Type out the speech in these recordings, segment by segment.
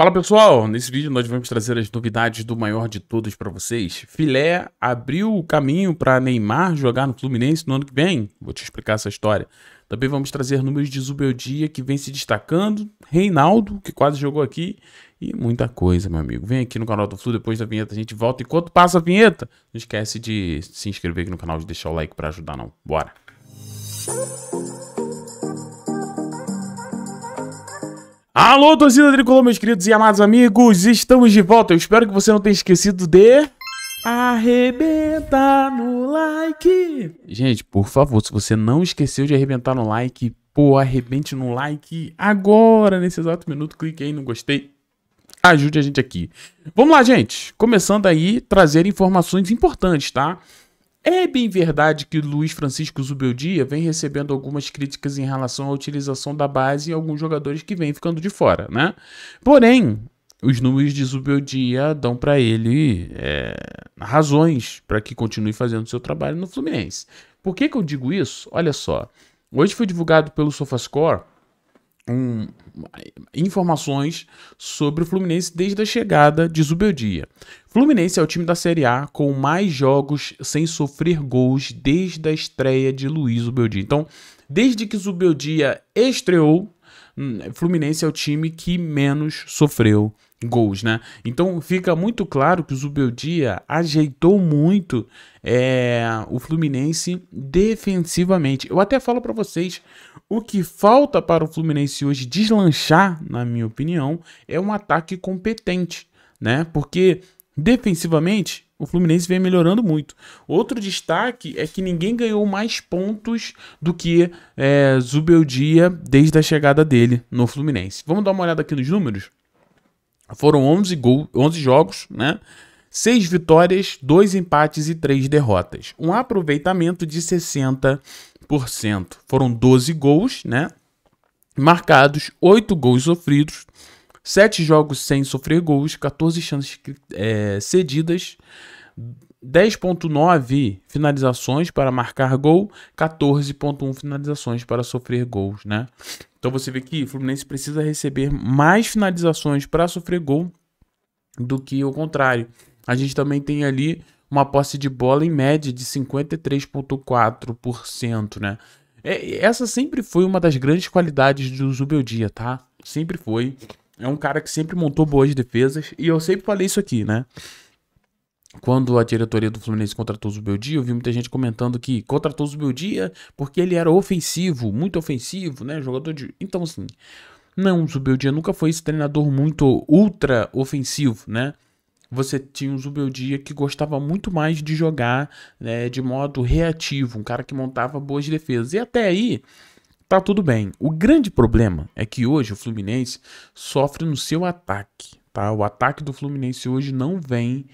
Fala pessoal, nesse vídeo nós vamos trazer as novidades do maior de todos para vocês. Filé abriu o caminho para Neymar jogar no Fluminense no ano que vem? Vou te explicar essa história. Também vamos trazer números de Zubeldia que vem se destacando, Reinaldo, que quase jogou aqui, e muita coisa, meu amigo. Vem aqui no canal do Flu, depois da vinheta a gente volta. Enquanto passa a vinheta, não esquece de se inscrever aqui no canal, de deixar o like para ajudar não. Bora! Alô, torcida tricolor, meus queridos e amados amigos, estamos de volta. Eu espero que você não tenha esquecido de arrebentar no like. Gente, por favor, se você não esqueceu de arrebentar no like, pô, arrebente no like agora, nesse exato minuto. Clique aí no gostei, ajude a gente aqui. Vamos lá, gente, começando aí, trazer informações importantes, tá? É bem verdade que Luiz Francisco Zubeldia vem recebendo algumas críticas em relação à utilização da base e alguns jogadores que vêm ficando de fora, né? Porém, os números de Zubeldia dão para ele razões para que continue fazendo seu trabalho no Fluminense. Por que eu digo isso? Olha só, hoje foi divulgado pelo SofaScore informações sobre o Fluminense desde a chegada de Zubeldia. Fluminense é o time da Série A com mais jogos sem sofrer gols desde a estreia de Luiz Zubeldia. Então, desde que Zubeldia estreou, Fluminense é o time que menos sofreu gols, né? Então fica muito claro que o Zubeldia ajeitou muito o Fluminense defensivamente. Eu até falo para vocês, o que falta para o Fluminense hoje deslanchar, na minha opinião, é um ataque competente, né? Porque defensivamente o Fluminense vem melhorando muito. Outro destaque é que ninguém ganhou mais pontos do que Zubeldia desde a chegada dele no Fluminense. Vamos dar uma olhada aqui nos números? Foram 11 jogos, né? 6 vitórias, 2 empates e 3 derrotas. Um aproveitamento de 60%. Foram 12 gols, né? Marcados, 8 gols sofridos, 7 jogos sem sofrer gols, 14 chances cedidas, 10.9 finalizações para marcar gol, 14.1 finalizações para sofrer gols, né? Então você vê que o Fluminense precisa receber mais finalizações para sofrer gol do que o contrário. A gente também tem ali uma posse de bola em média de 53.4%, né? Essa sempre foi uma das grandes qualidades do Zubeldia, tá? Sempre foi. É um cara que sempre montou boas defesas e eu sempre falei isso aqui, né? Quando a diretoria do Fluminense contratou o Zubeldia, eu vi muita gente comentando que contratou o Zubeldia porque ele era ofensivo, muito ofensivo, né? Jogador de... Então, assim, não, o Zubeldia nunca foi esse treinador muito ultra ofensivo, né? Você tinha um Zubeldia que gostava muito mais de jogar, né, de modo reativo, um cara que montava boas defesas. E até aí, tá tudo bem. O grande problema é que hoje o Fluminense sofre no seu ataque. Tá? O ataque do Fluminense hoje não vem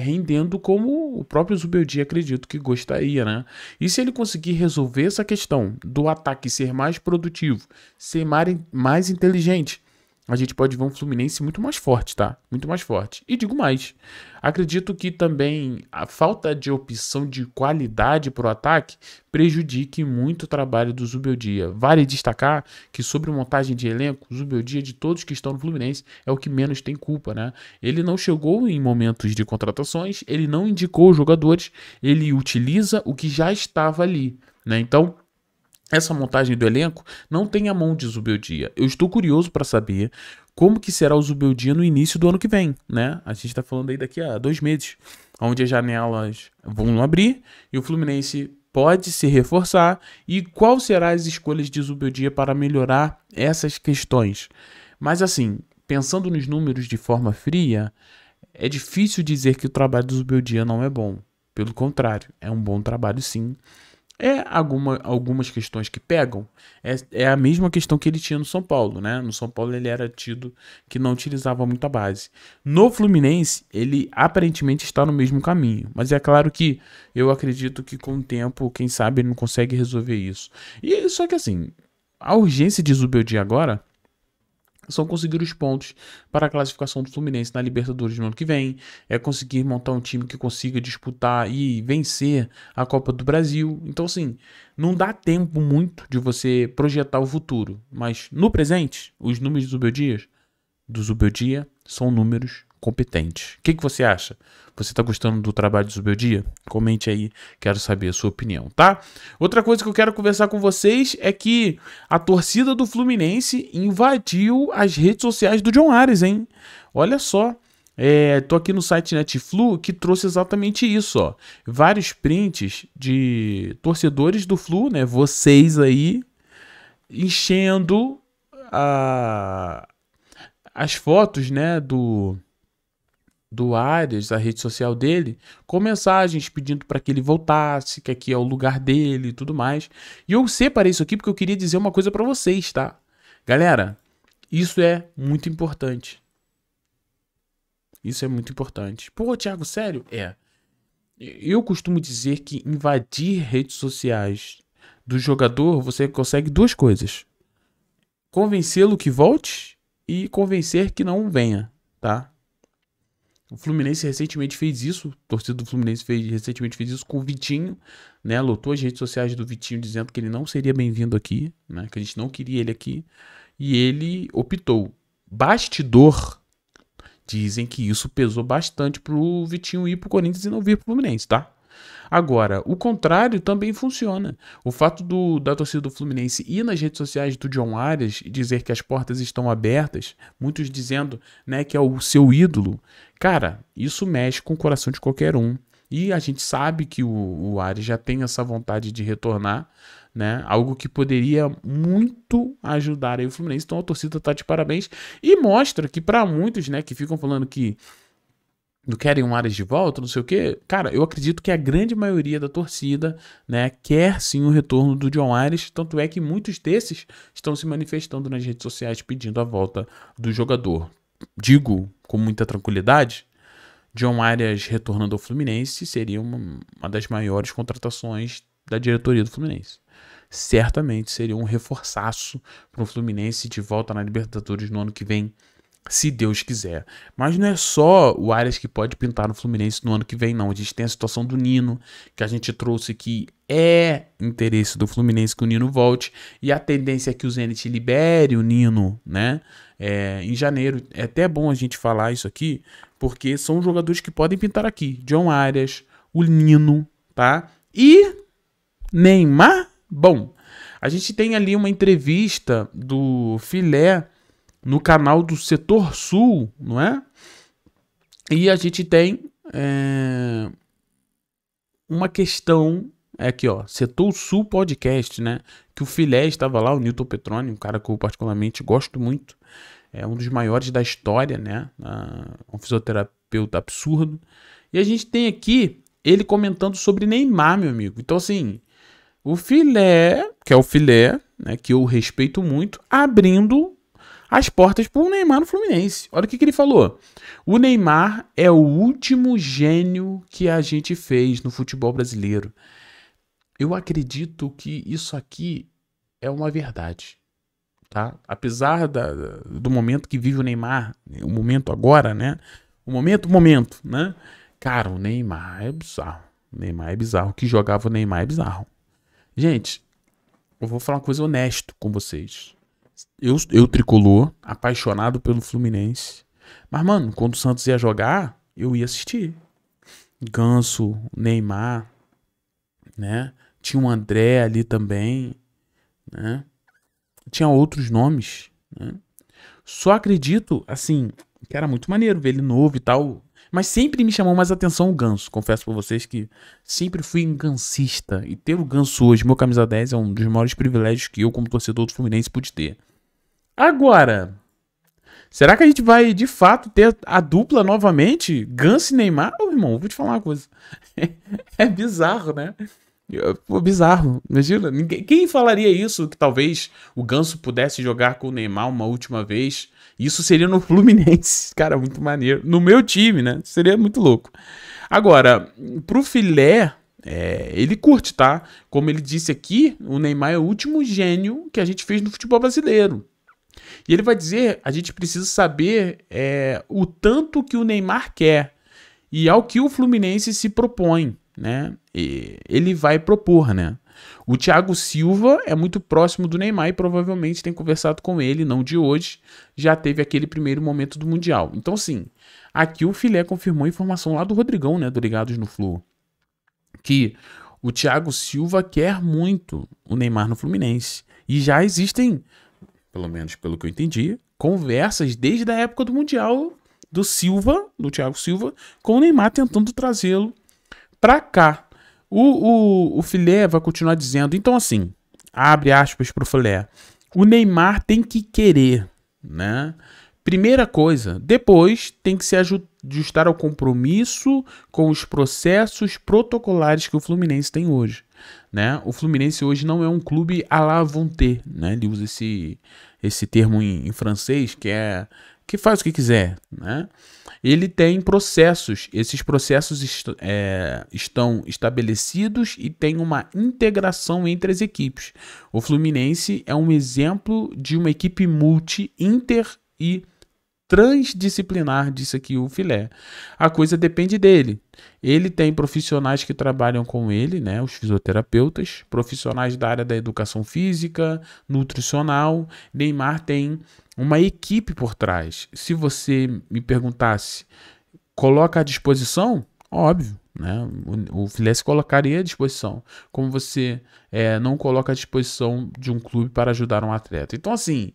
rendendo como o próprio Zubeldia acredito que gostaria, né? E se ele conseguir resolver essa questão do ataque ser mais produtivo, ser mais inteligente, a gente pode ver um Fluminense muito mais forte, tá? Muito mais forte. E digo mais, acredito que também a falta de opção de qualidade para o ataque prejudique muito o trabalho do Zubeldia. Vale destacar que sobre montagem de elenco, o Zubeldia, de todos que estão no Fluminense, é o que menos tem culpa, né? Ele não chegou em momentos de contratações, ele não indicou os jogadores, ele utiliza o que já estava ali, né? Então, essa montagem do elenco não tem a mão de Zubeldia. Eu estou curioso para saber como que será o Zubeldia no início do ano que vem, né? A gente está falando aí daqui a 2 meses, onde as janelas vão abrir e o Fluminense pode se reforçar. E qual serão as escolhas de Zubeldia para melhorar essas questões? Mas assim, pensando nos números de forma fria, é difícil dizer que o trabalho do Zubeldia não é bom. Pelo contrário, é um bom trabalho sim. Algumas questões que pegam, é a mesma questão que ele tinha no São Paulo, né? No São Paulo ele era tido que não utilizava muito a base. No Fluminense, ele aparentemente está no mesmo caminho. Mas é claro que eu acredito que com o tempo, quem sabe, ele não consegue resolver isso. E só que assim, a urgência de Zubeldia agora são conseguir os pontos para a classificação do Fluminense na Libertadores no ano que vem, é conseguir montar um time que consiga disputar e vencer a Copa do Brasil. Então, assim, não dá tempo muito de você projetar o futuro, mas no presente, os números do Zubeldia do Zubeldia são números competentes. O que você acha? Você tá gostando do trabalho do Zubeldia? Comente aí, quero saber a sua opinião, tá? Outra coisa que eu quero conversar com vocês é que a torcida do Fluminense invadiu as redes sociais do John Ares, hein? Olha só. Tô aqui no site Netflu que trouxe exatamente isso, ó. Vários prints de torcedores do Flu, né? Vocês aí enchendo as fotos, né? Do Ares, a rede social dele, com mensagens pedindo para que ele voltasse, que aqui é o lugar dele e tudo mais. E eu separei isso aqui porque eu queria dizer uma coisa para vocês, tá? Galera, isso é muito importante. Isso é muito importante. Pô, Thiago, sério? Eu costumo dizer que invadir redes sociais do jogador, você consegue duas coisas. Convencê-lo que volte e convencer que não venha, tá? O Fluminense recentemente fez isso, a torcida do Fluminense recentemente fez isso com o Vitinho, né? Lotou as redes sociais do Vitinho dizendo que ele não seria bem-vindo aqui, né? Que a gente não queria ele aqui. E ele optou. Bastidor. Dizem que isso pesou bastante pro Vitinho ir pro Corinthians e não vir pro Fluminense, tá? Agora, o contrário também funciona. O fato da torcida do Fluminense ir nas redes sociais do John Arias e dizer que as portas estão abertas, muitos dizendo, né, que é o seu ídolo, cara, isso mexe com o coração de qualquer um. E a gente sabe que o Arias já tem essa vontade de retornar, né? Algo que poderia muito ajudar aí o Fluminense. Então a torcida tá de parabéns e mostra que para muitos, né, que ficam falando que não querem um Ares de volta, não sei o quê. Cara, eu acredito que a grande maioria da torcida, né, quer sim o retorno do John Ares, tanto é que muitos desses estão se manifestando nas redes sociais pedindo a volta do jogador. Digo com muita tranquilidade, John Arias retornando ao Fluminense seria uma das maiores contratações da diretoria do Fluminense. Certamente seria um reforçaço para o Fluminense de volta na Libertadores no ano que vem, se Deus quiser. Mas não é só o Arias que pode pintar no Fluminense no ano que vem, não. A gente tem a situação do Nino, que a gente trouxe que é interesse do Fluminense que o Nino volte, e a tendência é que o Zenit libere o Nino, né? Em janeiro. É até bom a gente falar isso aqui, porque são jogadores que podem pintar aqui. John Arias, o Nino, tá? E Neymar, bom, a gente tem ali uma entrevista do Filé no canal do Setor Sul, não é? E a gente tem uma questão, aqui ó, Setor Sul Podcast, né? Que o Filé estava lá, o Newton Petroni, um cara que eu particularmente gosto muito, é um dos maiores da história, né? Um fisioterapeuta absurdo. E a gente tem aqui ele comentando sobre Neymar, meu amigo. Então assim, o Filé, que é o Filé, né, que eu respeito muito, abrindo as portas para o Neymar no Fluminense. Olha o que ele falou. O Neymar é o último gênio que a gente fez no futebol brasileiro. Eu acredito que isso aqui é uma verdade, tá? Apesar do momento que vive o Neymar, o momento agora, né? O momento, né? Cara, o Neymar é bizarro. O Neymar é bizarro. O que jogava o Neymar é bizarro. Gente, eu vou falar uma coisa honesta com vocês. Eu tricolor, apaixonado pelo Fluminense. Mas, mano, quando o Santos ia jogar, eu ia assistir. Ganso, Neymar, né? Tinha um André ali também, né? Tinha outros nomes, né? Só acredito, assim, que era muito maneiro ver ele novo e tal. Mas sempre me chamou mais atenção o Ganso. Confesso pra vocês que sempre fui um gansista. E ter o Ganso hoje, meu camisa 10, é um dos maiores privilégios que eu, como torcedor do Fluminense, pude ter. Agora, será que a gente vai, de fato, ter a dupla novamente? Ganso e Neymar? Ô, irmão, vou te falar uma coisa. É bizarro, né? Pô, bizarro. Imagina, quem falaria isso? Que talvez o Ganso pudesse jogar com o Neymar uma última vez. Isso seria no Fluminense. Cara, muito maneiro. No meu time, né? Seria muito louco. Agora, pro Filé, ele curte, tá? Como ele disse aqui, o Neymar é o último gênio que a gente fez no futebol brasileiro. E ele vai dizer, a gente precisa saber o tanto que o Neymar quer e ao que o Fluminense se propõe, né? Ele vai propor, né? O Thiago Silva é muito próximo do Neymar e provavelmente tem conversado com ele, não de hoje, já teve aquele primeiro momento do Mundial. Então, sim, aqui o Filé confirmou a informação lá do Rodrigão, né, do Ligados no Flu, que o Thiago Silva quer muito o Neymar no Fluminense. E já existem, pelo menos pelo que eu entendi, conversas desde a época do Mundial do Thiago Silva, com o Neymar tentando trazê-lo pra cá. O Filé vai continuar dizendo, então assim, abre aspas pro Filé, o Neymar tem que querer, né? Primeira coisa, depois tem que se ajustar ao compromisso com os processos protocolares que o Fluminense tem hoje, né? O Fluminense hoje não é um clube à la volonté, né? Ele usa esse termo em francês, que faz o que quiser, né? Ele tem processos, esses processos estão estabelecidos e tem uma integração entre as equipes. O Fluminense é um exemplo de uma equipe inter e transdisciplinar, disse aqui o Filé. A coisa depende dele. Ele tem profissionais que trabalham com ele, né, os fisioterapeutas, profissionais da área da educação física, nutricional. Neymar tem uma equipe por trás. Se você me perguntasse, coloca à disposição? Óbvio, né? O Filé se colocaria à disposição. Como você não coloca à disposição de um clube para ajudar um atleta. Então, assim,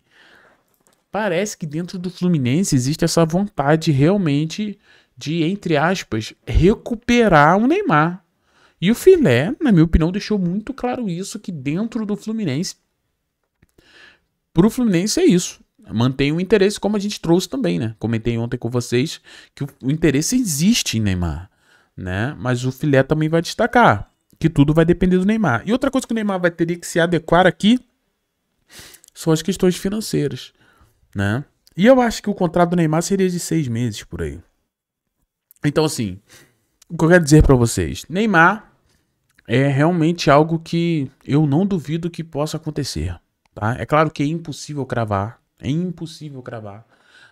parece que dentro do Fluminense existe essa vontade realmente de, entre aspas, recuperar o Neymar. E o Filé, na minha opinião, deixou muito claro isso, que dentro do Fluminense, pro Fluminense é isso. Mantém o interesse, como a gente trouxe também, né? Comentei ontem com vocês que o interesse existe em Neymar, né? Mas o Filé também vai destacar que tudo vai depender do Neymar. E outra coisa que o Neymar vai ter que se adequar aqui são as questões financeiras, né? E eu acho que o contrato do Neymar seria de 6 meses por aí. Então, assim, o que eu quero dizer para vocês, Neymar é realmente algo que eu não duvido que possa acontecer, tá? É claro que é impossível cravar,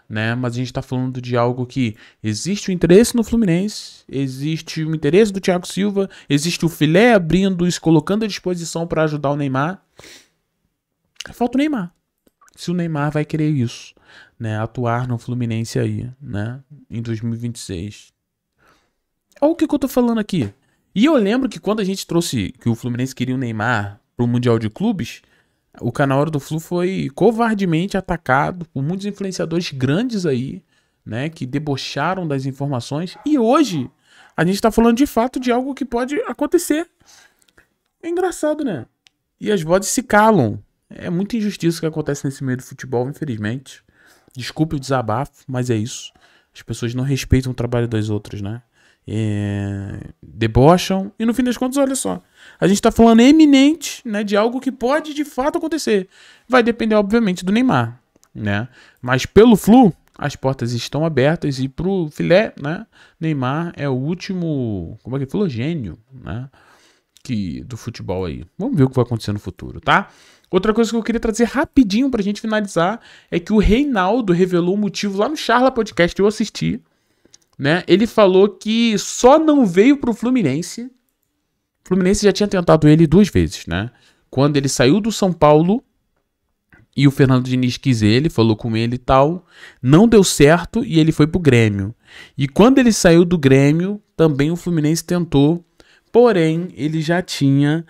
né? Mas a gente tá falando de algo que existe o interesse no Fluminense, existe o interesse do Thiago Silva, existe o Filé abrindo e se colocando à disposição para ajudar o Neymar. Falta o Neymar. Se o Neymar vai querer isso, né? Atuar no Fluminense aí, né? Em 2026. Olha o que eu tô falando aqui. E eu lembro que quando a gente trouxe que o Fluminense queria o Neymar pro Mundial de Clubes, o canal Hora do Flu foi covardemente atacado por muitos influenciadores grandes aí, né? Que debocharam das informações. E hoje a gente tá falando de fato de algo que pode acontecer. É engraçado, né? E as vozes se calam. É muita injustiça que acontece nesse meio do futebol, infelizmente. Desculpe o desabafo, mas é isso. As pessoas não respeitam o trabalho das outras, né? Debocham. E no fim das contas, olha só. A gente tá falando eminente, né, de algo que pode de fato acontecer. Vai depender, obviamente, do Neymar, né? Mas pelo Flu, as portas estão abertas. E pro Filé, né, Neymar é o último, como é que ele falou? Gênio, né? Do futebol aí. Vamos ver o que vai acontecer no futuro, tá? Outra coisa que eu queria trazer rapidinho pra gente finalizar é que o Reinaldo revelou o motivo lá no Charla Podcast, eu assisti, né? Ele falou que só não veio pro Fluminense. O Fluminense já tinha tentado ele 2 vezes, né? Quando ele saiu do São Paulo e o Fernando Diniz quis ele, falou com ele e tal, não deu certo e ele foi pro Grêmio. E quando ele saiu do Grêmio, também o Fluminense tentou. Porém, ele já tinha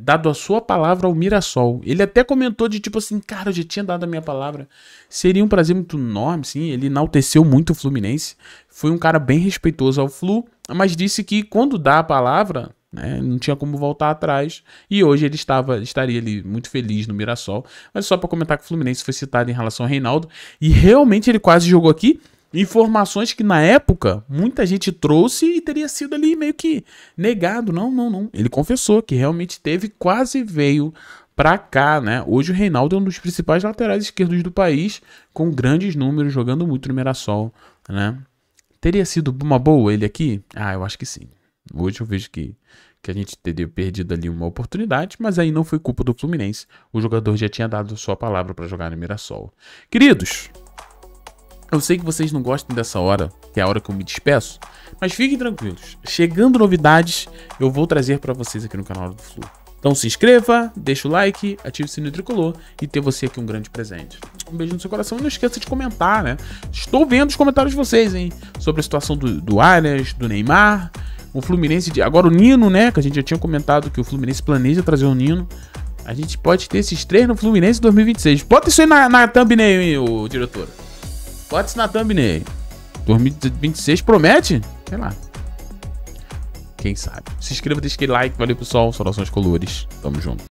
dado a sua palavra ao Mirassol. Ele até comentou de tipo assim, cara, eu já tinha dado a minha palavra. Seria um prazer muito enorme, sim. Ele enalteceu muito o Fluminense. Foi um cara bem respeitoso ao Flu, mas disse que quando dá a palavra, né, não tinha como voltar atrás. E hoje ele estaria ali muito feliz no Mirassol. Mas só para comentar que o Fluminense foi citado em relação ao Reinaldo. E realmente ele quase jogou aqui. Informações que na época muita gente trouxe e teria sido ali meio que negado. Não. Ele confessou que realmente teve, quase veio pra cá, né? Hoje o Reinaldo é um dos principais laterais esquerdos do país, com grandes números, jogando muito no Mirassol, né? Teria sido uma boa ele aqui? Ah, eu acho que sim. Hoje eu vejo que a gente teria perdido ali uma oportunidade, mas aí não foi culpa do Fluminense. O jogador já tinha dado sua palavra para jogar no Mirassol. Queridos, eu sei que vocês não gostam dessa hora, que é a hora que eu me despeço, mas fiquem tranquilos. Chegando novidades, eu vou trazer para vocês aqui no canal do Flu. Então se inscreva, deixa o like, ative o sininho tricolor e ter você aqui um grande presente. Um beijo no seu coração e não esqueça de comentar, né? Estou vendo os comentários de vocês, hein? Sobre a situação do Arias, do Neymar, o Fluminense, agora o Nino, né? Que a gente já tinha comentado que o Fluminense planeja trazer o Nino. A gente pode ter esses 3 no Fluminense em 2026. Bota isso aí na thumbnail, hein, ô diretor. Bota isso na thumbnail. 2026 promete? Sei lá. Quem sabe. Se inscreva, deixa aquele like. Valeu, pessoal. Saudações colores. Tamo junto.